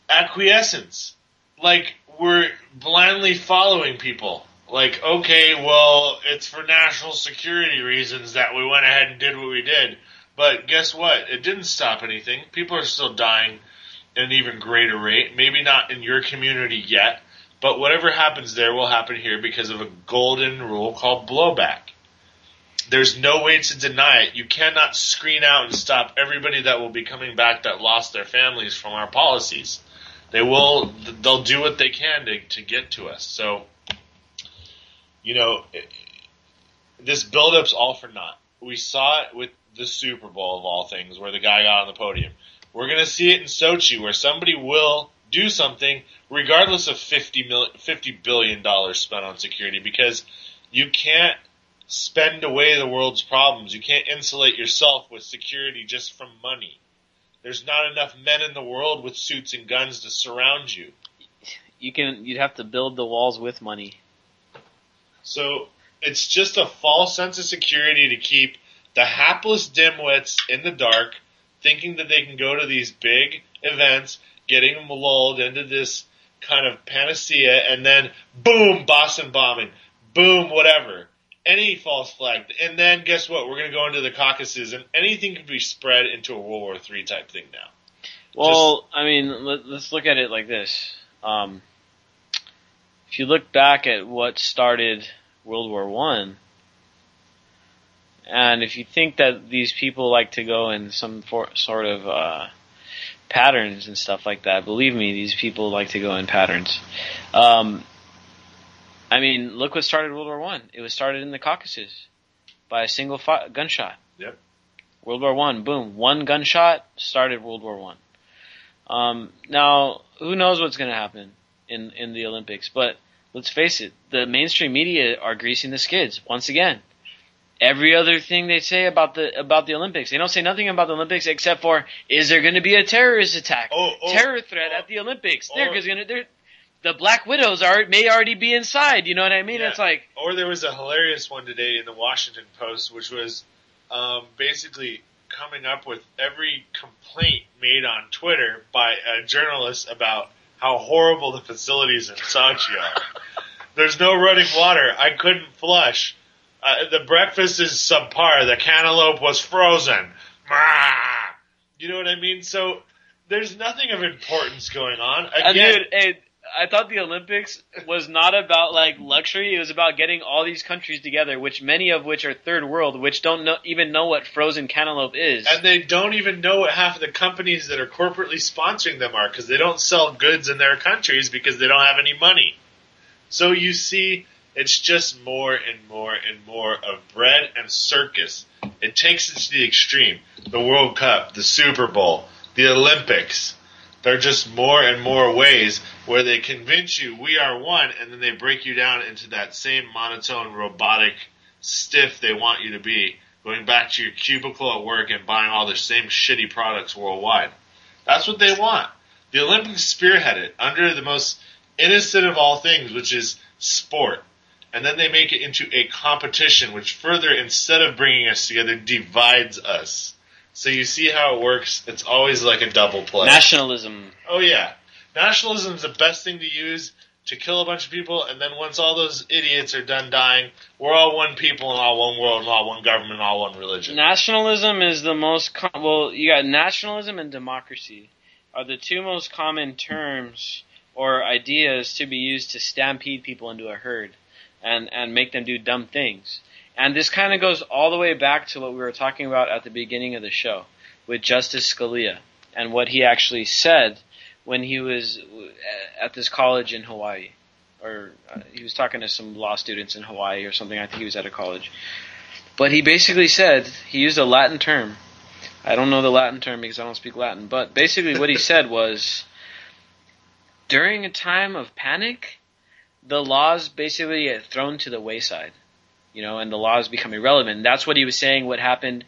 acquiescence. Like, we're blindly following people. Like, okay, well, it's for national security reasons that we went ahead and did what we did. But guess what? It didn't stop anything. People are still dying at an even greater rate. Maybe not in your community yet, but whatever happens there will happen here because of a golden rule called blowback. There's no way to deny it. You cannot screen out and stop everybody that will be coming back that lost their families from our policies. They'll do what they can to get to us. So, this build-up's all for naught. We saw it with the Super Bowl, of all things, where the guy got on the podium. We're going to see it in Sochi, where somebody will do something regardless of $50 billion spent on security, because you can't spend away the world's problems. You can't insulate yourself with security just from money. There's not enough men in the world with suits and guns to surround you. You'd have to build the walls with money. So it's just a false sense of security to keep the hapless dimwits in the dark, thinking that they can go to these big events, getting them lulled into this kind of panacea, and then boom, Boston bombing, boom, whatever. Any false flag. And then guess what? We're going to go into the Caucasus, and anything could be spread into a World War III type thing now. Well, let's look at it like this. If you look back at what started World War I, and if you think that these people like to go in some sort of patterns and stuff like that, believe me, these people like to go in patterns. Look what started World War I. It was started in the Caucasus by a single gunshot. Yep. World War I, boom. One gunshot started World War I. Now, who knows what's going to happen in the Olympics, but let's face it, the mainstream media are greasing the skids once again. Every other thing they say about the Olympics, they don't say nothing about the Olympics except for, is there going to be a terrorist attack, terror threat at the Olympics? The Black Widows may already be inside. You know what I mean? Yeah. It's like, or there was a hilarious one today in the Washington Post, which was basically coming up with every complaint made on Twitter by a journalist about how horrible the facilities in Sochi are. There's no running water. I couldn't flush. The breakfast is subpar. The cantaloupe was frozen. You know what I mean? So there's nothing of importance going on. Again, dude, I thought the Olympics was not about like luxury. It was about getting all these countries together, which many of which are third world, which don't even know what frozen cantaloupe is. And they don't even know what half of the companies that are corporately sponsoring them are, because they don't sell goods in their countries because they don't have any money. So you see, it's just more and more and more of bread and circus. It takes it to the extreme. The World Cup, the Super Bowl, the Olympics. They're just more and more ways where they convince you we are one, and then they break you down into that same monotone, robotic, stiff they want you to be, going back to your cubicle at work and buying all the same shitty products worldwide. That's what they want. The Olympics spearhead it under the most innocent of all things, which is sport. And then they make it into a competition, which further, instead of bringing us together, divides us. So you see how it works? It's always like a double play. Nationalism. Oh, yeah. Nationalism is the best thing to use to kill a bunch of people, and then once all those idiots are done dying, we're all one people and all one world and all one government and all one religion. Nationalism is the most well, you got nationalism and democracy are the two most common terms or ideas to be used to stampede people into a herd and make them do dumb things. And this kind of goes all the way back to what we were talking about at the beginning of the show with Justice Scalia and what he actually said when he was at this college in Hawaii. Or he was talking to some law students in Hawaii or something. I think he was at a college. But he basically said, he used a Latin term. I don't know the Latin term because I don't speak Latin. But basically what he said was, during a time of panic, the laws basically get thrown to the wayside. And the laws become irrelevant. And that's what he was saying, what happened.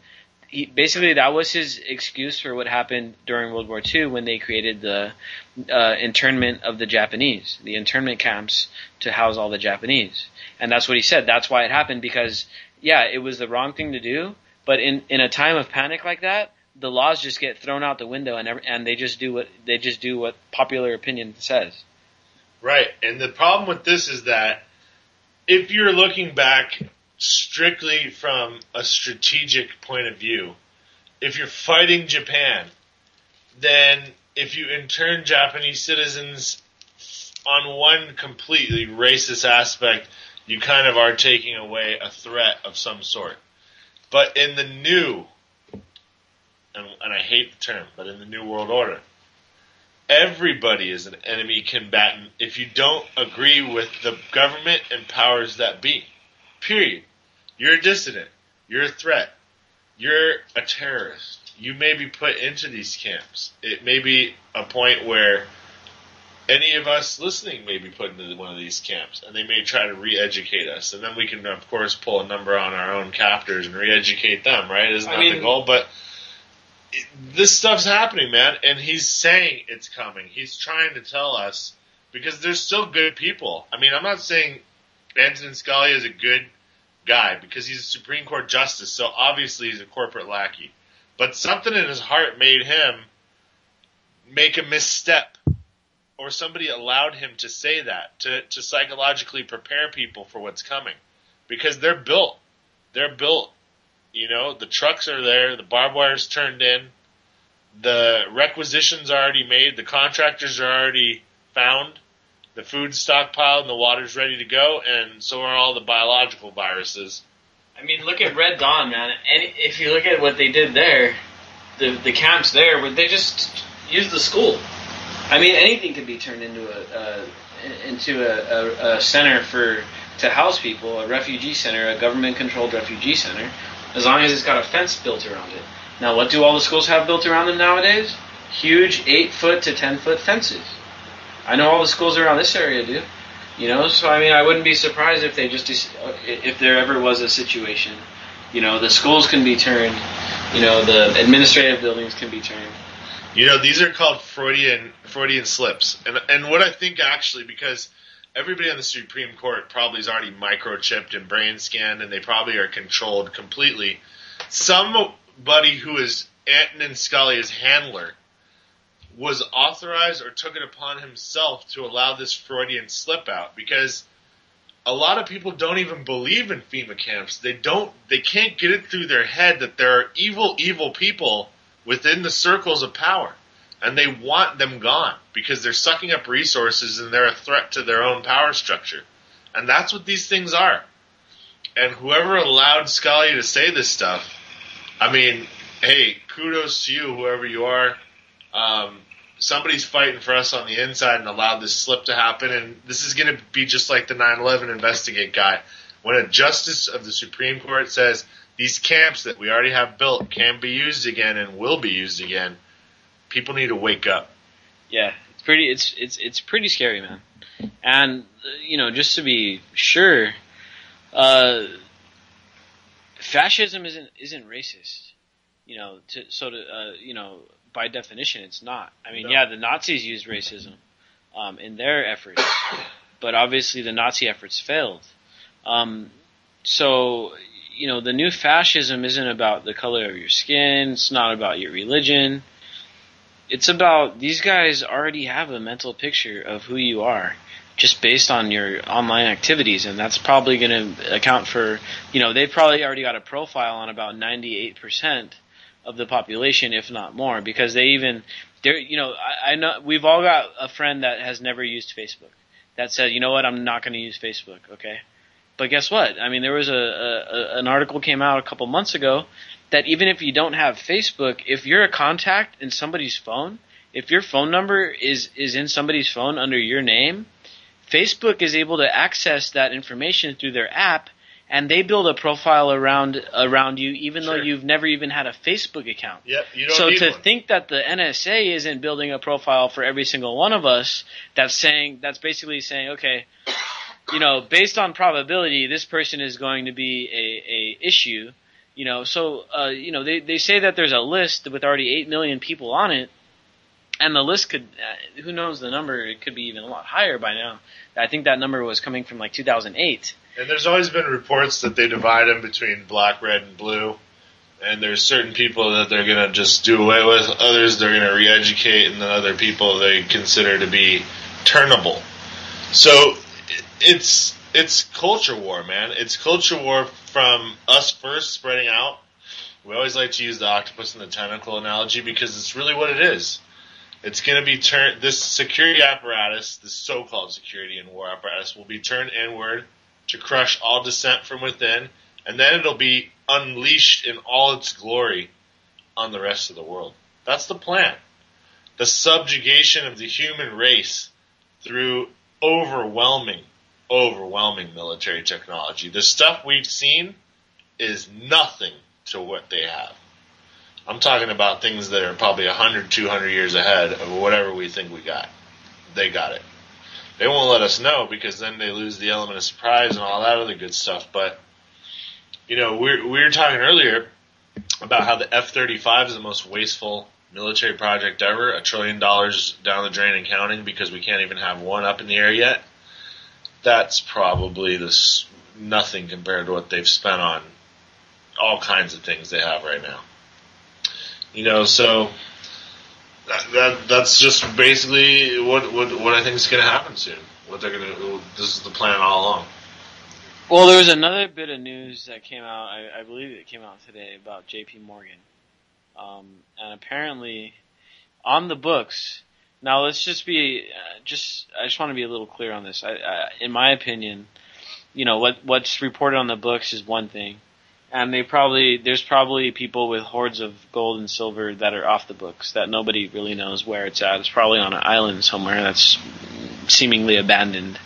Basically, that was his excuse for what happened during World War II when they created the internment of the Japanese, the internment camps to house all the Japanese. And that's what he said. That's why it happened because, yeah, it was the wrong thing to do. But in a time of panic like that, the laws just get thrown out the window and they just do what popular opinion says. Right. And the problem with this is that if you're looking back strictly from a strategic point of view, if you're fighting Japan, then if you intern Japanese citizens on one completely racist aspect, you kind of are taking away a threat of some sort. But in the new, and I hate the term, but in the New World Order, everybody is an enemy combatant if you don't agree with the government and powers that be. Period. You're a dissident. You're a threat. You're a terrorist. You may be put into these camps. It may be a point where any of us listening may be put into one of these camps, and they may try to re-educate us. And then we can, of course, pull a number on our own captors and re-educate them, right? Isn't that the goal? But this stuff's happening, man, and he's saying it's coming. He's trying to tell us, because there's still good people. I mean, I'm not saying Antonin Scalia is a good guy, because he's a Supreme Court justice, so obviously he's a corporate lackey. But something in his heart made him make a misstep, or somebody allowed him to say that, to psychologically prepare people for what's coming. Because they're built. They're built. The trucks are there, the barbed wire's turned in, the requisitions are already made, the contractors are already found, the food's stockpiled and the water's ready to go, and so are all the biological viruses. I mean, look at Red Dawn, man. And if you look at what they did there, the camps there, where they just used the school. I mean, anything could be turned into a center to house people, a refugee center, a government-controlled refugee center, as long as it's got a fence built around it. Now, what do all the schools have built around them nowadays? Huge 8-foot to 10-foot fences. I know all the schools around this area do. So I mean, I wouldn't be surprised if if there ever was a situation. The schools can be turned. The administrative buildings can be turned. These are called Freudian slips. And what I think actually, because everybody on the Supreme Court probably is already microchipped and brain scanned, and they probably are controlled completely. Somebody who is Antonin Scalia's handler was authorized or took it upon himself to allow this Freudian slip out, because a lot of people don't even believe in FEMA camps. They can't get it through their head that there are evil people within the circles of power, and they want them gone because they're sucking up resources and they're a threat to their own power structure. And that's what these things are. And whoever allowed Scalia to say this stuff, I mean, hey, kudos to you, whoever you are. Somebody's fighting for us on the inside and allowed this slip to happen, and this is going to be just like the 9/11 Investigate guy. When a justice of the Supreme Court says these camps that we already have built can be used again and will be used again, people need to wake up. Yeah, it's pretty scary, man. And just to be sure, fascism isn't racist. by definition, it's not. I mean, No. yeah, the Nazis used racism in their efforts, but obviously the Nazi efforts failed. So, the new fascism isn't about the color of your skin. It's not about your religion. It's about these guys already have a mental picture of who you are just based on your online activities, and that's probably going to account for, they've probably already got a profile on about 98% of the population, if not more, because I know we've all got a friend that has never used Facebook that said, you know what, I'm not going to use Facebook, okay? But guess what? I mean, there was an article came out a couple months ago that even if you don't have Facebook, if you're a contact in somebody's phone, if your phone number is in somebody's phone under your name, Facebook is able to access that information through their app, and they build a profile around you, even though you've never even had a Facebook account. Yep, you don't need one. Think that the NSA isn't building a profile for every single one of us, that's basically saying, okay, based on probability, this person is going to be a issue. They say that there's a list with already 8 million people on it, and the list could, who knows the number, it could be even a lot higher by now. I think that number was coming from like 2008. And there's always been reports that they divide them between black, red, and blue. And there's certain people that they're going to just do away with. Others they're going to re-educate, and then other people they consider to be turnable. So it's culture war, man. It's culture war from us first spreading out. We always like to use the octopus and the tentacle analogy because it's really what it is. It's going to be turned, this security apparatus, this so-called security and war apparatus, will be turned inward to crush all dissent from within, and then it'll be unleashed in all its glory on the rest of the world. That's the plan. The subjugation of the human race through overwhelming military technology. The stuff we've seen is nothing to what they have. I'm talking about things that are probably 100, 200 years ahead of whatever we think we got. They got it. They won't let us know because then they lose the element of surprise and all that other good stuff. But, we were talking earlier about how the F-35 is the most wasteful military project ever, $1 trillion down the drain and counting because we can't even have one up in the air yet. That's probably nothing compared to what they've spent on all kinds of things they have right now. So that's just basically what I think is going to happen soon. What they're going to. This is the plan all along. Well, there was another bit of news that came out. I believe it came out today about J.P. Morgan, and apparently on the books. Now let's just be I just want to be a little clear on this. In my opinion, what's reported on the books is one thing. And there's probably people with hoards of gold and silver that are off the books that nobody really knows where it's at. It's probably on an island somewhere that's seemingly abandoned,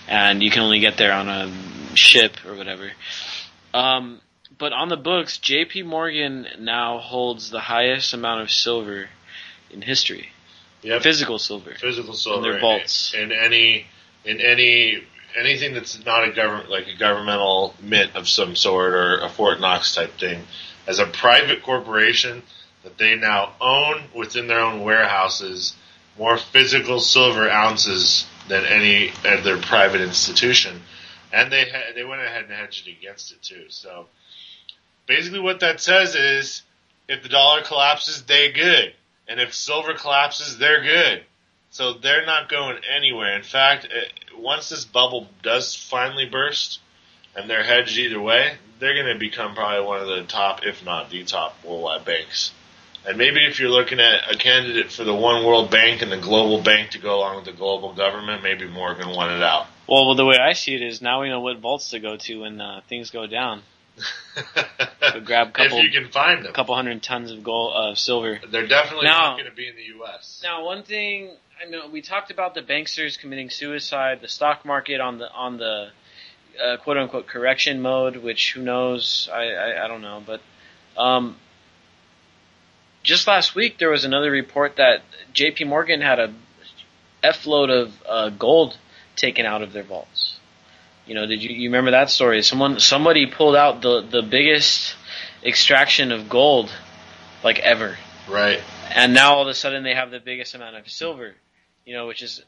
and you can only get there on a ship or whatever. But on the books, J.P. Morgan now holds the highest amount of silver in history. Yep. Physical silver in their vaults. In anything that's not a governmental mint of some sort or a Fort Knox type thing, as a private corporation that they now own within their own warehouses, more physical silver ounces than any other private institution, and they went ahead and hedged against it too. So basically, what that says is, if the dollar collapses, they're good, and if silver collapses, they're good. So they're not going anywhere. In fact, once this bubble does finally burst, and they're hedged either way, they're going to become probably one of the top, if not the top, worldwide banks. And maybe if you're looking at a candidate for the One World Bank and the Global Bank to go along with the global government, maybe Morgan won it out. Well, the way I see it is now we know what vaults to go to when things go down. So grab if you can find them. a couple 100 tons of gold, silver. They're definitely not going to be in the U.S. Now, one thing I know, we talked about the banksters committing suicide, the stock market on the quote unquote correction mode, which who knows? I don't know, but just last week there was another report that J.P. Morgan had a F-load of gold taken out of their vaults. Did you remember that story? Somebody pulled out the biggest extraction of gold like ever. Right. and now all of a sudden they have the biggest amount of silver. Which is,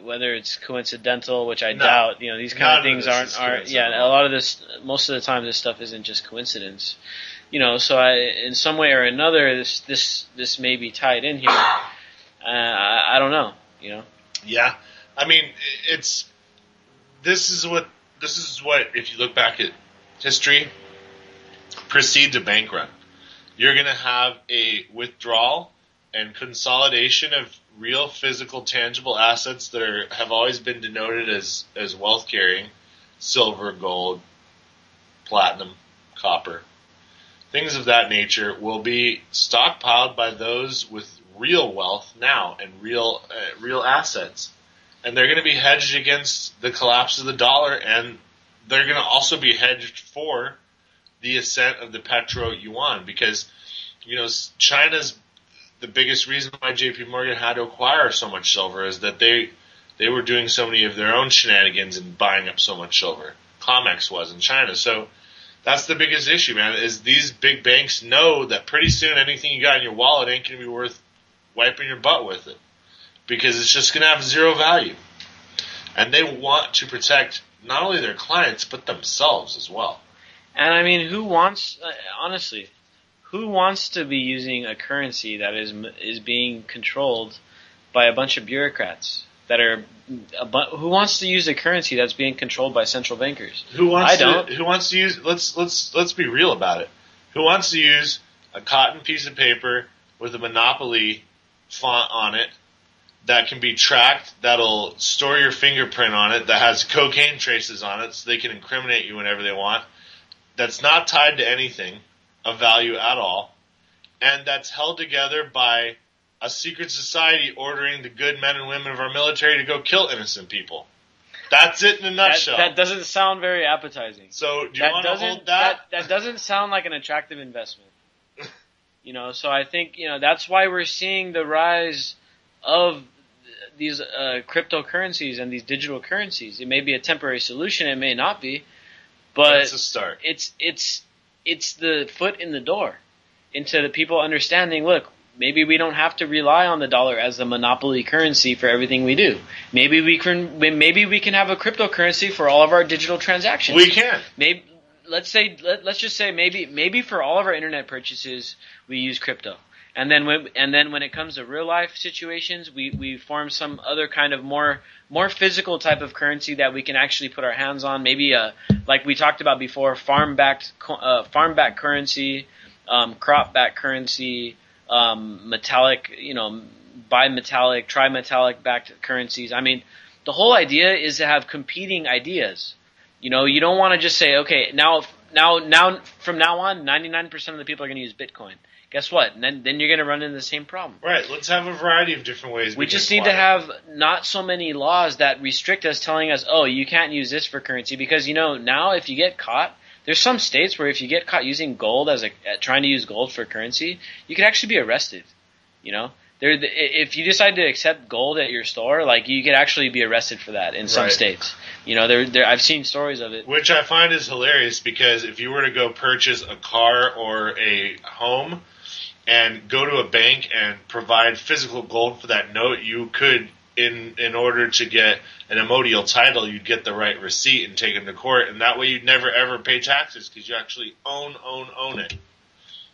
whether it's coincidental, which I doubt, these kind of things aren't, a lot of this, most of the time this stuff isn't just coincidence. So in some way or another, this may be tied in here. I don't know, Yeah. I mean, this is what, if you look back at history, precedes a bank run. You're going to have a withdrawal and consolidation of real physical tangible assets that have always been denoted as wealth carrying, silver, gold, platinum, copper, things of that nature will be stockpiled by those with real wealth now and real assets, and they're going to be hedged against the collapse of the dollar, and they're going to also be hedged for the ascent of the petro yuan, because China's the biggest reason why J.P. Morgan had to acquire so much silver is that they were doing so many of their own shenanigans and buying up so much silver. COMEX was in China. So that's the biggest issue, man, is these big banks know that pretty soon anything you got in your wallet ain't going to be worth wiping your butt with it, because it's just going to have zero value. And they want to protect not only their clients, but themselves as well. And I mean, who wants to be using a currency that is being controlled by a bunch of bureaucrats who wants to use a currency that's being controlled by central bankers? Who wants to use? Let's be real about it. Who wants to use a cotton piece of paper with a Monopoly font on it that can be tracked, that'll store your fingerprint on it, that has cocaine traces on it so they can incriminate you whenever they want, that's not tied to anything of value at all, and that's held together by a secret society ordering the good men and women of our military to go kill innocent people? That's it in a nutshell. That doesn't sound very appetizing. So do you want to hold that? That doesn't sound like an attractive investment. So I think, that's why we're seeing the rise of these cryptocurrencies and these digital currencies. It may be a temporary solution, it may not be, but it's a start. It's the foot in the door into the people understanding, look, maybe we don't have to rely on the dollar as the monopoly currency for everything we do. Maybe we can have a cryptocurrency for all of our digital transactions. We can. Let's just say maybe for all of our internet purchases we use crypto. And then when it comes to real life situations, we form some other kind of more physical type of currency that we can actually put our hands on. Maybe like we talked about before, farm backed currency, crop backed currency, metallic, bimetallic, trimetallic backed currencies. I mean, the whole idea is to have competing ideas. You don't want to just say, okay, now from now on, 99% of the people are going to use Bitcoin. Guess what? Then you're going to run into the same problem. Right. Let's have a variety of different ways. We just need to have not so many laws that restrict us, telling us, oh, you can't use this for currency. Because, now if you get caught, there's some states where if you get caught using gold trying to use gold for currency, you could actually be arrested. If you decide to accept gold at your store, like, you could actually be arrested for that in some states. I've seen stories of it. Which I find is hilarious, because if you were to go purchase a car or a home and go to a bank and provide physical gold for that note, you could, in order to get an immemorial title, you'd get the right receipt and take them to court, and that way you'd never ever pay taxes, because you actually own it,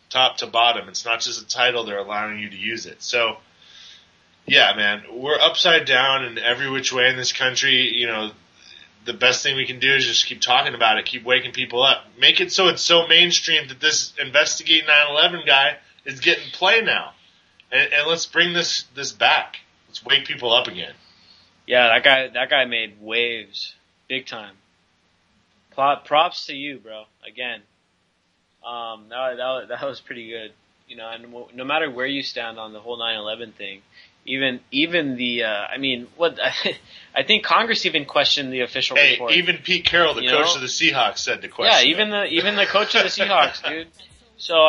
top to bottom. It's not just a title, they're allowing you to use it. So, yeah, man, we're upside down in every which way in this country. The best thing we can do is just keep talking about it, keep waking people up, make it so it's so mainstream that this Investigate 9/11 guy is getting play now, and let's bring this back. Let's wake people up again. Yeah, that guy made waves, big time. Props to you, bro. Again, that was pretty good. And no matter where you stand on the whole 9/11 thing, even the I think Congress even questioned the official report. Even Pete Carroll, the coach of the Seahawks, said to question. Yeah, even the coach of the Seahawks, dude. So,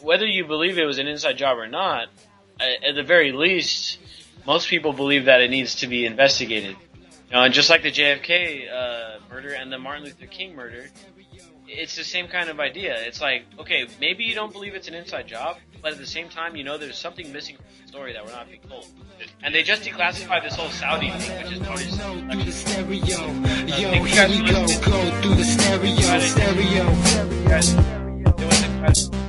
whether you believe it was an inside job or not, at the very least, most people believe that it needs to be investigated. And just like the JFK murder and the Martin Luther King murder, it's the same kind of idea. It's like, okay, maybe you don't believe it's an inside job, but at the same time, you know, there's something missing from the story that we're not being told. And they just declassified this whole Saudi thing, which is totally through the stereo. Yo, here we go through the stereo. It was